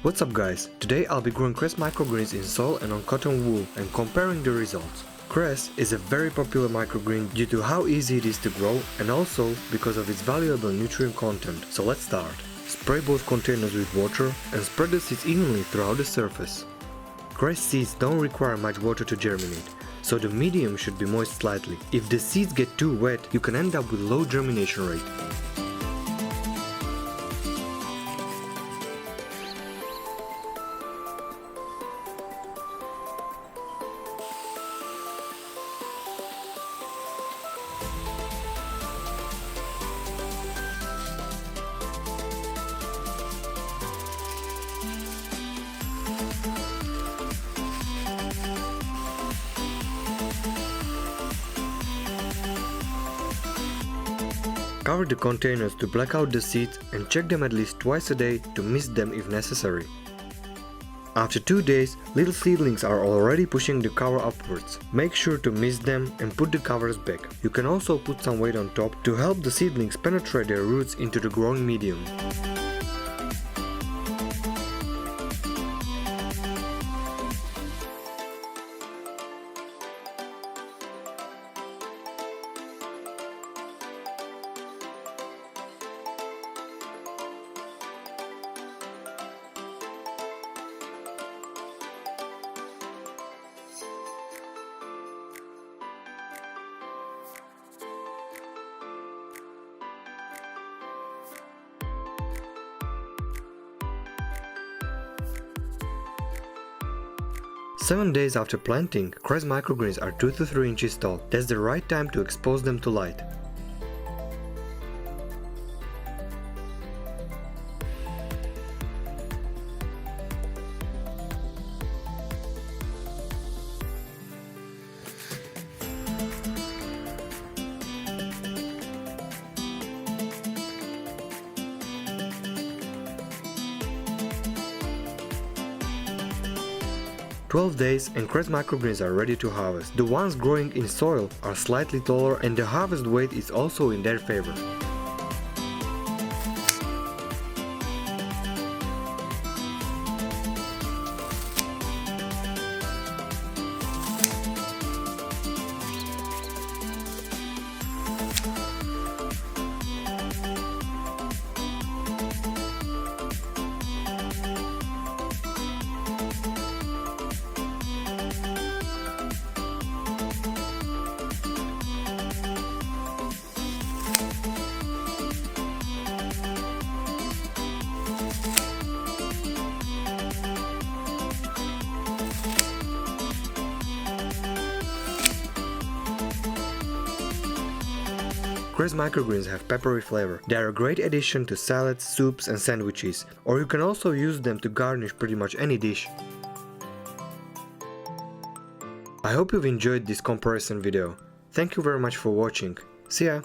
What's up guys, today I'll be growing Cress microgreens in soil and on cotton wool and comparing the results. Cress is a very popular microgreen due to how easy it is to grow and also because of its valuable nutrient content, so let's start. Spray both containers with water and spread the seeds evenly throughout the surface. Cress seeds don't require much water to germinate, so the medium should be moist slightly. If the seeds get too wet, you can end up with low germination rate. Cover the containers to black out the seeds and check them at least twice a day to mist them if necessary. After 2 days, little seedlings are already pushing the cover upwards. Make sure to mist them and put the covers back. You can also put some weight on top to help the seedlings penetrate their roots into the growing medium. Seven days after planting, Cress microgreens are 2 to 3 inches tall. That's the right time to expose them to light. "12 days and Cress microgreens are ready to harvest. The ones growing in soil are slightly taller and the harvest weight is also in their favor. Cress microgreens have peppery flavor. They are a great addition to salads, soups and sandwiches, or you can also use them to garnish pretty much any dish. I hope you've enjoyed this comparison video. Thank you very much for watching. See ya!